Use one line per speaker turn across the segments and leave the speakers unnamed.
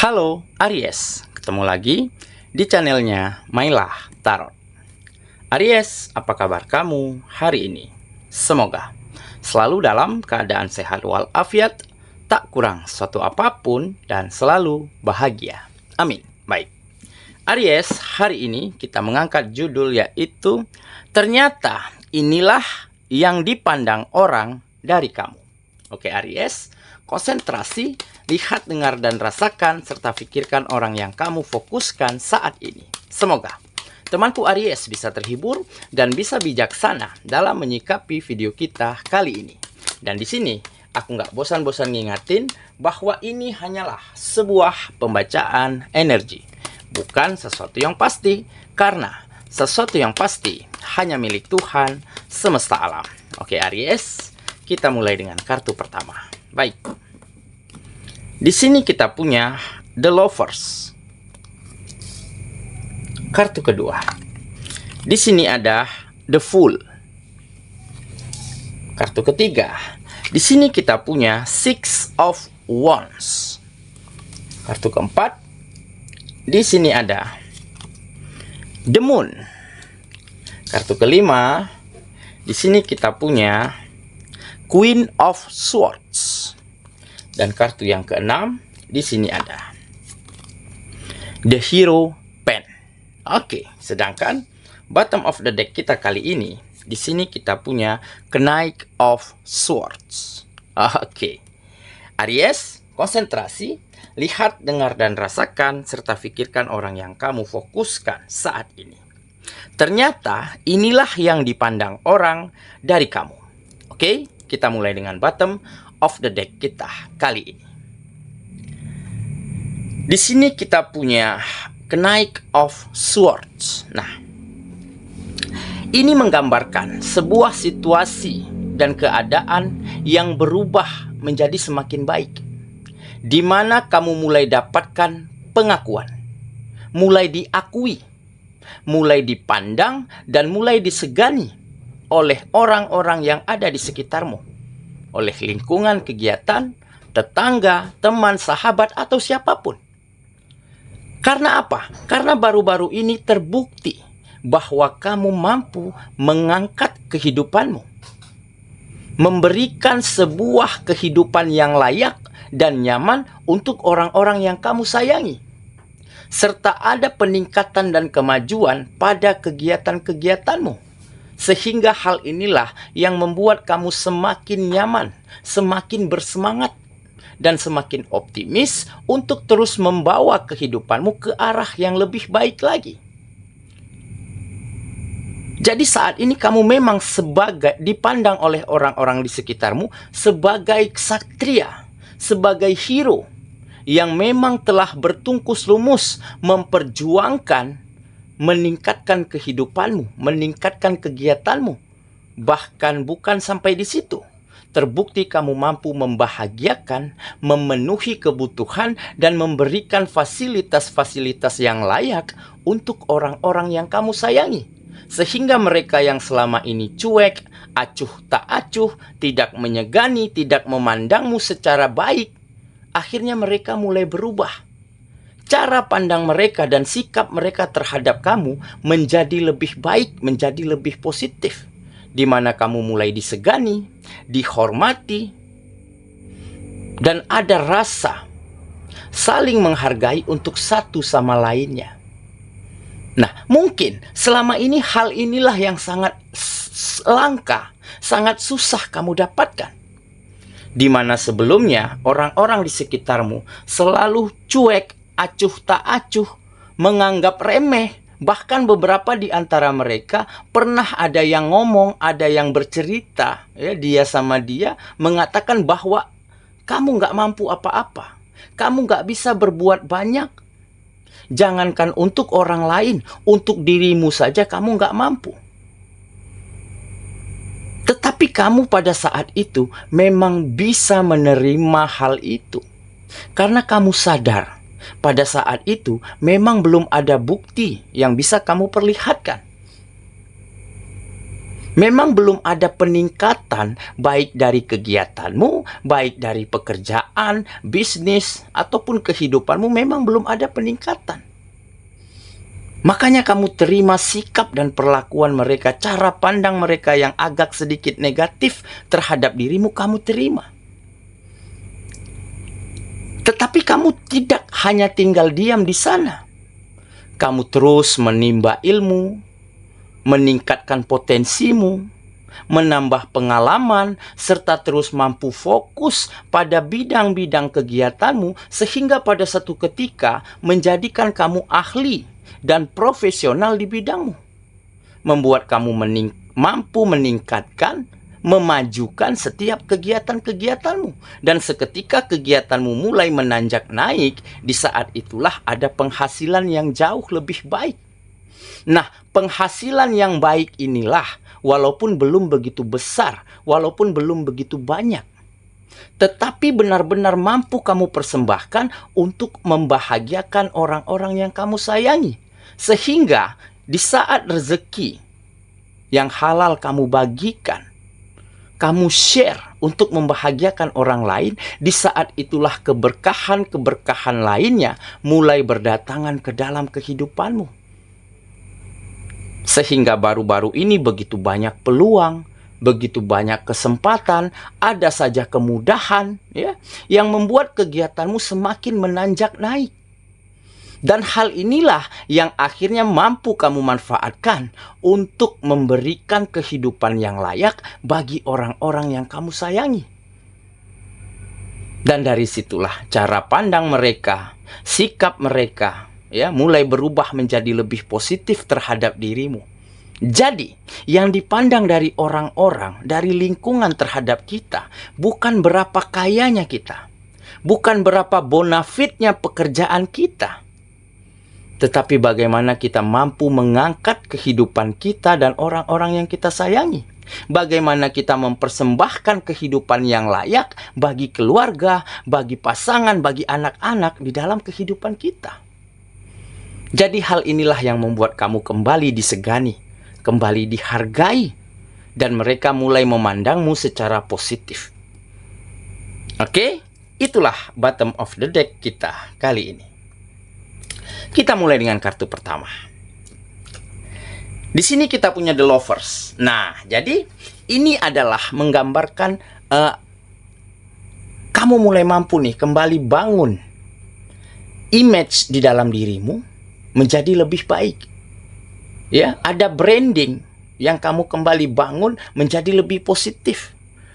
Halo Aries, ketemu lagi di channelnya Mailah Tarot. Aries, apa kabar kamu hari ini? Semoga selalu dalam keadaan sehat walafiat, tak kurang suatu apapun, dan selalu bahagia. Amin. Baik, Aries, hari ini kita mengangkat judul yaitu ternyata inilah yang dipandang orang dari kamu. Oke Aries, konsentrasi, lihat, dengar, dan rasakan, serta pikirkan orang yang kamu fokuskan saat ini. Semoga temanku Aries bisa terhibur dan bisa bijaksana dalam menyikapi video kita kali ini. Dan di sini aku nggak bosan-bosan ngingatin bahwa ini hanyalah sebuah pembacaan energi, bukan sesuatu yang pasti, karena sesuatu yang pasti hanya milik Tuhan semesta alam. Oke Aries, kita mulai dengan kartu pertama. Baik. Di sini kita punya The Lovers. Kartu kedua. Di sini ada The Fool. Kartu ketiga. Di sini kita punya Six of Wands. Kartu keempat. Di sini ada The Moon. Kartu kelima. Di sini kita punya Queen of Swords. Dan kartu yang keenam, di sini ada The Hero Pen. Oke, sedangkan bottom of the deck kita kali ini, di sini kita punya Knight of Swords. Oke, Aries, konsentrasi, lihat, dengar, dan rasakan, serta pikirkan orang yang kamu fokuskan saat ini. Ternyata inilah yang dipandang orang dari kamu. Oke, kita mulai dengan bottom of the deck kita kali ini. Di sini kita punya Knight of Swords. Nah, ini menggambarkan sebuah situasi dan keadaan yang berubah menjadi semakin baik, di mana kamu mulai dapatkan pengakuan, mulai diakui, mulai dipandang, dan mulai disegani oleh orang-orang yang ada di sekitarmu, oleh lingkungan kegiatan, tetangga, teman, sahabat, atau siapapun. Karena apa? Karena baru-baru ini terbukti bahwa kamu mampu mengangkat kehidupanmu, memberikan sebuah kehidupan yang layak dan nyaman untuk orang-orang yang kamu sayangi, serta ada peningkatan dan kemajuan pada kegiatan-kegiatanmu. Sehingga hal inilah yang membuat kamu semakin nyaman, semakin bersemangat, dan semakin optimis untuk terus membawa kehidupanmu ke arah yang lebih baik lagi. Jadi saat ini kamu memang dipandang oleh orang-orang di sekitarmu sebagai ksatria, sebagai hero yang memang telah bertungkus lumus memperjuangkan, meningkatkan kehidupanmu, meningkatkan kegiatanmu. Bahkan bukan sampai di situ, terbukti kamu mampu membahagiakan, memenuhi kebutuhan, dan memberikan fasilitas-fasilitas yang layak untuk orang-orang yang kamu sayangi. Sehingga mereka yang selama ini cuek, acuh tak acuh, tidak menyegani, tidak memandangmu secara baik, akhirnya mereka mulai berubah. Cara pandang mereka dan sikap mereka terhadap kamu menjadi lebih baik, menjadi lebih positif, di mana kamu mulai disegani, dihormati, dan ada rasa saling menghargai untuk satu sama lainnya. Nah, mungkin selama ini hal inilah yang sangat langka, sangat susah kamu dapatkan, di mana sebelumnya orang-orang di sekitarmu selalu cuek, acuh tak acuh, menganggap remeh. Bahkan beberapa di antara mereka pernah ada yang ngomong, ada yang bercerita, ya, dia sama dia mengatakan bahwa kamu nggak mampu apa-apa, kamu nggak bisa berbuat banyak. Jangankan untuk orang lain, untuk dirimu saja kamu nggak mampu. Tetapi kamu pada saat itu memang bisa menerima hal itu, karena kamu sadar pada saat itu memang belum ada bukti yang bisa kamu perlihatkan. Memang belum ada peningkatan baik dari kegiatanmu, baik dari pekerjaan, bisnis, ataupun kehidupanmu, memang belum ada peningkatan. Makanya kamu terima sikap dan perlakuan mereka, cara pandang mereka yang agak sedikit negatif terhadap dirimu, kamu terima. Tetapi kamu tidak hanya tinggal diam di sana. Kamu terus menimba ilmu, meningkatkan potensimu, menambah pengalaman, serta terus mampu fokus pada bidang-bidang kegiatanmu sehingga pada satu ketika menjadikan kamu ahli dan profesional di bidangmu. Membuat kamu mampu meningkatkan, memajukan setiap kegiatan-kegiatanmu. Dan seketika kegiatanmu mulai menanjak naik, di saat itulah ada penghasilan yang jauh lebih baik. Nah, penghasilan yang baik inilah, walaupun belum begitu besar, walaupun belum begitu banyak, tetapi benar-benar mampu kamu persembahkan untuk membahagiakan orang-orang yang kamu sayangi. Sehingga di saat rezeki yang halal kamu bagikan, kamu share untuk membahagiakan orang lain, di saat itulah keberkahan-keberkahan lainnya mulai berdatangan ke dalam kehidupanmu. Sehingga baru-baru ini begitu banyak peluang, begitu banyak kesempatan, ada saja kemudahan ya, yang membuat kegiatanmu semakin menanjak naik. Dan hal inilah yang akhirnya mampu kamu manfaatkan untuk memberikan kehidupan yang layak bagi orang-orang yang kamu sayangi. Dan dari situlah cara pandang mereka, sikap mereka ya mulai berubah menjadi lebih positif terhadap dirimu. Jadi, yang dipandang dari orang-orang, dari lingkungan terhadap kita, bukan berapa kayanya kita, bukan berapa bonafitnya pekerjaan kita, tetapi bagaimana kita mampu mengangkat kehidupan kita dan orang-orang yang kita sayangi. Bagaimana kita mempersembahkan kehidupan yang layak bagi keluarga, bagi pasangan, bagi anak-anak di dalam kehidupan kita. Jadi hal inilah yang membuat kamu kembali disegani, kembali dihargai, dan mereka mulai memandangmu secara positif. Oke, itulah bottom of the deck kita kali ini. Kita mulai dengan kartu pertama. Di sini kita punya The Lovers. Nah, jadi ini adalah menggambarkan kamu mulai mampu nih kembali bangun image di dalam dirimu menjadi lebih baik. Ya, ada branding yang kamu kembali bangun menjadi lebih positif.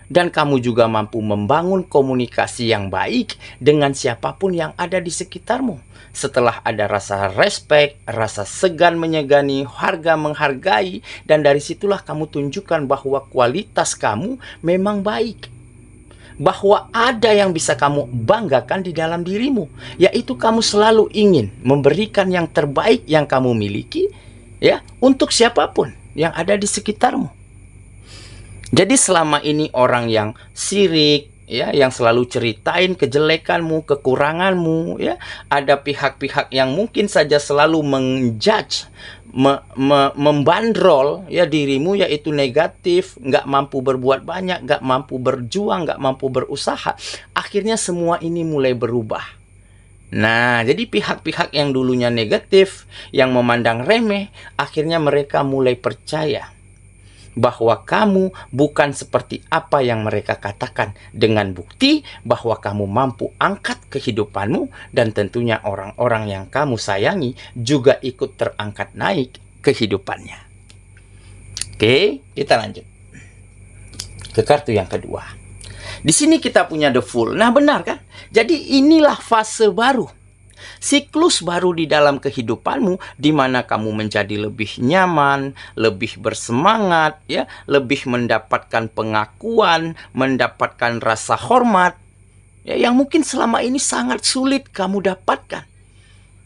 Dan kamu juga mampu membangun komunikasi yang baik dengan siapapun yang ada di sekitarmu. Setelah ada rasa respect, rasa segan menyegani, harga menghargai, dan dari situlah kamu tunjukkan bahwa kualitas kamu memang baik. Bahwa ada yang bisa kamu banggakan di dalam dirimu, yaitu kamu selalu ingin memberikan yang terbaik yang kamu miliki ya untuk siapapun yang ada di sekitarmu. Jadi selama ini orang yang sirik ya, yang selalu ceritain kejelekanmu, kekuranganmu ya, ada pihak-pihak yang mungkin saja selalu menjudge, membandrol ya dirimu, yaitu negatif, nggak mampu berbuat banyak, nggak mampu berjuang, nggak mampu berusaha. Akhirnya semua ini mulai berubah. Nah, jadi pihak-pihak yang dulunya negatif, yang memandang remeh, akhirnya mereka mulai percaya bahwa kamu bukan seperti apa yang mereka katakan, dengan bukti bahwa kamu mampu angkat kehidupanmu, dan tentunya orang-orang yang kamu sayangi juga ikut terangkat naik kehidupannya. Oke, kita lanjut ke kartu yang kedua. Di sini kita punya The Fool. Nah, benar kan? Jadi inilah fase baru, siklus baru di dalam kehidupanmu, di mana kamu menjadi lebih nyaman, lebih bersemangat, ya, lebih mendapatkan pengakuan, mendapatkan rasa hormat, ya, yang mungkin selama ini sangat sulit kamu dapatkan.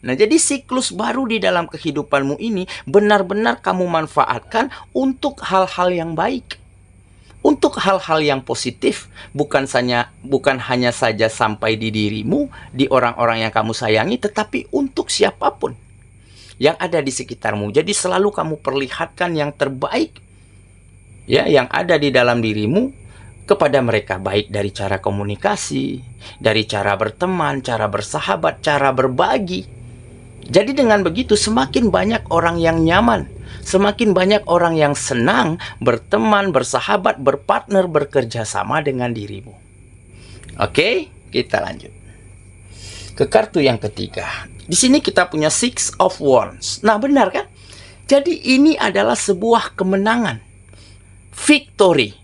Nah, jadi siklus baru di dalam kehidupanmu ini benar-benar kamu manfaatkan untuk hal-hal yang baik, untuk hal-hal yang positif, bukan hanya saja sampai di dirimu, di orang-orang yang kamu sayangi, tetapi untuk siapapun yang ada di sekitarmu. Jadi selalu kamu perlihatkan yang terbaik ya yang ada di dalam dirimu kepada mereka, baik dari cara komunikasi, dari cara berteman, cara bersahabat, cara berbagi. Jadi dengan begitu semakin banyak orang yang nyaman, semakin banyak orang yang senang berteman, bersahabat, berpartner, bekerja sama dengan dirimu. Oke, kita lanjut ke kartu yang ketiga. Di sini kita punya Six of Wands. Nah, benar kan? Jadi ini adalah sebuah kemenangan, victory.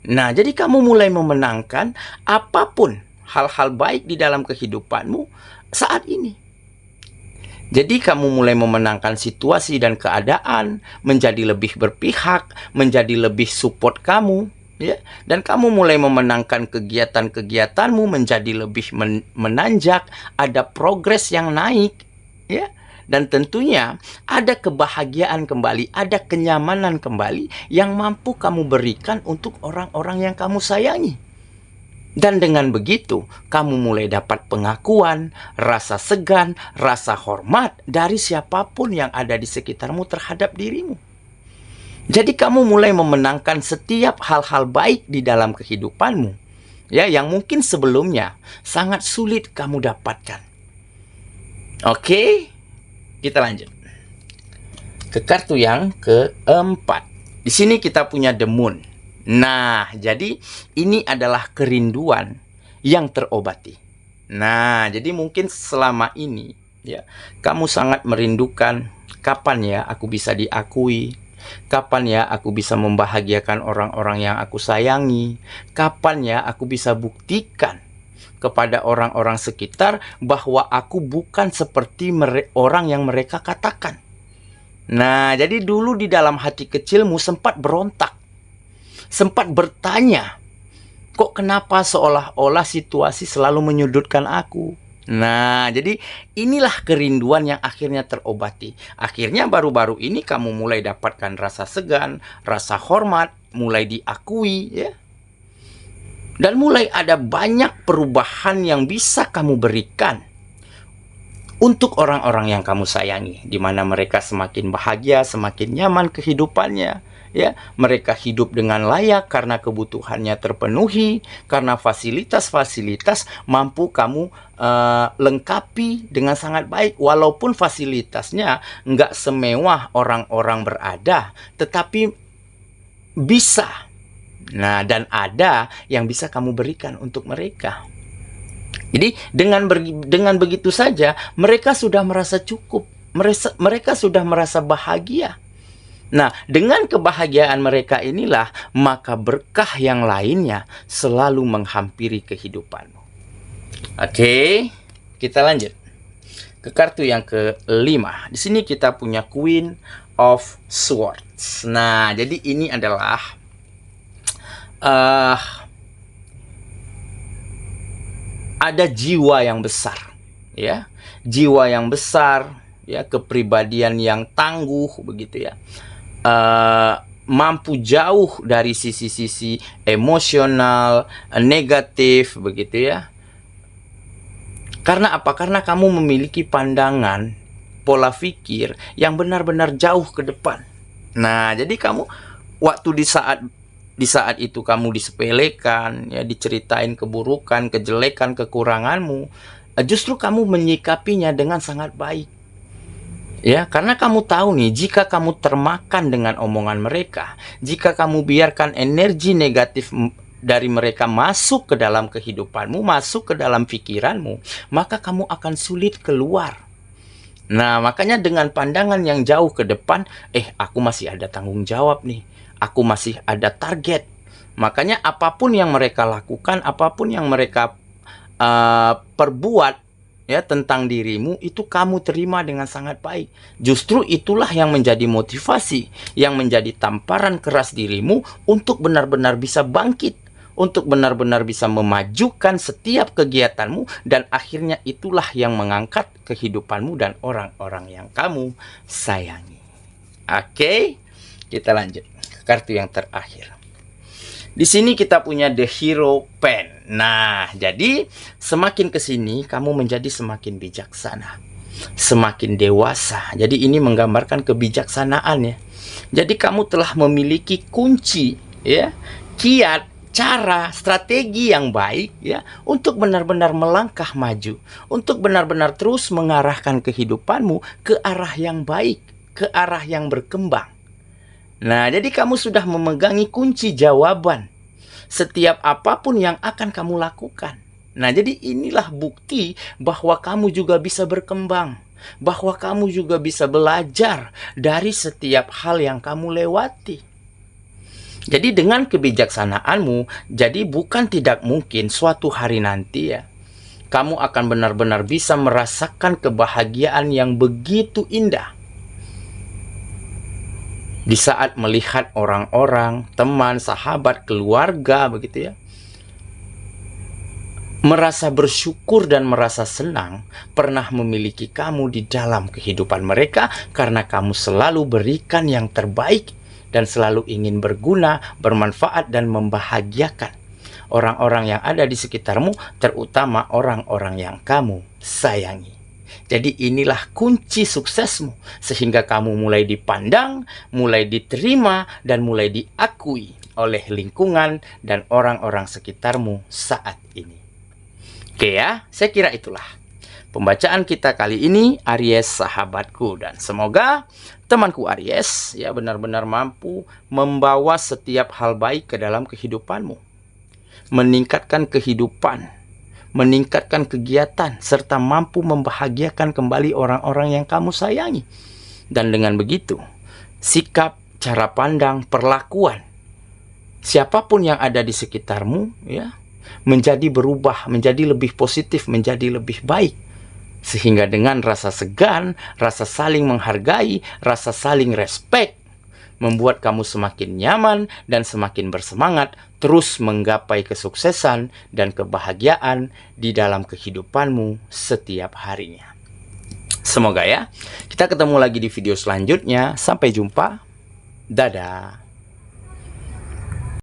Nah, jadi kamu mulai memenangkan apapun hal-hal baik di dalam kehidupanmu saat ini. Jadi kamu mulai memenangkan situasi dan keadaan, menjadi lebih berpihak, menjadi lebih support kamu, ya. Dan kamu mulai memenangkan kegiatan-kegiatanmu menjadi lebih menanjak, ada progres yang naik, ya. Dan tentunya ada kebahagiaan kembali, ada kenyamanan kembali yang mampu kamu berikan untuk orang-orang yang kamu sayangi. Dan dengan begitu, kamu mulai dapat pengakuan, rasa segan, rasa hormat dari siapapun yang ada di sekitarmu terhadap dirimu. Jadi kamu mulai memenangkan setiap hal-hal baik di dalam kehidupanmu, ya, yang mungkin sebelumnya sangat sulit kamu dapatkan. Oke? Kita lanjut ke kartu yang keempat. Di sini kita punya The Moon. Nah, jadi ini adalah kerinduan yang terobati. Nah, jadi mungkin selama ini, ya, kamu sangat merindukan kapan ya aku bisa diakui, kapan ya aku bisa membahagiakan orang-orang yang aku sayangi, kapan ya aku bisa buktikan kepada orang-orang sekitar bahwa aku bukan seperti orang yang mereka katakan. Nah, jadi dulu di dalam hati kecilmu sempat berontak, sempat bertanya, kok kenapa seolah-olah situasi selalu menyudutkan aku? Nah, jadi inilah kerinduan yang akhirnya terobati. Akhirnya baru-baru ini kamu mulai dapatkan rasa segan, rasa hormat, mulai diakui, ya. Dan mulai ada banyak perubahan yang bisa kamu berikan untuk orang-orang yang kamu sayangi, di mana mereka semakin bahagia, semakin nyaman kehidupannya, ya. Mereka hidup dengan layak karena kebutuhannya terpenuhi, karena fasilitas-fasilitas mampu kamu lengkapi dengan sangat baik. Walaupun fasilitasnya nggak semewah orang-orang berada, tetapi bisa. Nah, dan ada yang bisa kamu berikan untuk mereka. Jadi dengan begitu saja mereka sudah merasa cukup, mereka sudah merasa bahagia. Nah, dengan kebahagiaan mereka inilah maka berkah yang lainnya selalu menghampiri kehidupanmu. Oke, kita lanjut ke kartu yang kelima. Di sini kita punya Queen of Swords. Nah, jadi ini adalah ada jiwa yang besar, ya, jiwa yang besar, ya, kepribadian yang tangguh, begitu ya, mampu jauh dari sisi-sisi emosional, negatif, begitu ya. Karena apa? Karena kamu memiliki pandangan, pola pikir yang benar-benar jauh ke depan. Nah, jadi kamu waktu di saat itu kamu disepelekan, ya, diceritain keburukan, kejelekan, kekuranganmu, justru kamu menyikapinya dengan sangat baik. Ya, karena kamu tahu nih, jika kamu termakan dengan omongan mereka, jika kamu biarkan energi negatif dari mereka masuk ke dalam kehidupanmu, masuk ke dalam pikiranmu, maka kamu akan sulit keluar. Nah, makanya dengan pandangan yang jauh ke depan, aku masih ada tanggung jawab nih. Aku masih ada target. Makanya apapun yang mereka lakukan, apapun yang mereka perbuat, ya, tentang dirimu, itu kamu terima dengan sangat baik. Justru itulah yang menjadi motivasi, yang menjadi tamparan keras dirimu untuk benar-benar bisa bangkit, untuk benar-benar bisa memajukan setiap kegiatanmu, dan akhirnya itulah yang mengangkat kehidupanmu dan orang-orang yang kamu sayangi. Oke, kita lanjut kartu yang terakhir. Di sini kita punya The Hero Pen. Nah, jadi semakin ke sini kamu menjadi semakin bijaksana, semakin dewasa. Jadi ini menggambarkan kebijaksanaan, ya. Jadi kamu telah memiliki kunci ya, kiat, cara, strategi yang baik ya untuk benar-benar melangkah maju, untuk benar-benar terus mengarahkan kehidupanmu ke arah yang baik, ke arah yang berkembang. Nah, jadi kamu sudah memegangi kunci jawaban setiap apapun yang akan kamu lakukan. Nah, jadi inilah bukti bahwa kamu juga bisa berkembang, bahwa kamu juga bisa belajar dari setiap hal yang kamu lewati. Jadi dengan kebijaksanaanmu, jadi bukan tidak mungkin suatu hari nanti ya, kamu akan benar-benar bisa merasakan kebahagiaan yang begitu indah. Di saat melihat orang-orang, teman, sahabat, keluarga begitu ya, merasa bersyukur dan merasa senang pernah memiliki kamu di dalam kehidupan mereka karena kamu selalu berikan yang terbaik dan selalu ingin berguna, bermanfaat dan membahagiakan orang-orang yang ada di sekitarmu, terutama orang-orang yang kamu sayangi. Jadi inilah kunci suksesmu, sehingga kamu mulai dipandang, mulai diterima, dan mulai diakui oleh lingkungan dan orang-orang sekitarmu saat ini. Oke ya, saya kira itulah pembacaan kita kali ini, Aries sahabatku. Dan semoga temanku Aries ya benar-benar mampu membawa setiap hal baik ke dalam kehidupanmu, meningkatkan kehidupan, meningkatkan kegiatan, serta mampu membahagiakan kembali orang-orang yang kamu sayangi. Dan dengan begitu, sikap, cara pandang, perlakuan siapapun yang ada di sekitarmu ya menjadi berubah, menjadi lebih positif, menjadi lebih baik. Sehingga dengan rasa segan, rasa saling menghargai, rasa saling respect, membuat kamu semakin nyaman dan semakin bersemangat terus menggapai kesuksesan dan kebahagiaan di dalam kehidupanmu setiap harinya. Semoga ya, kita ketemu lagi di video selanjutnya. Sampai jumpa. Dadah.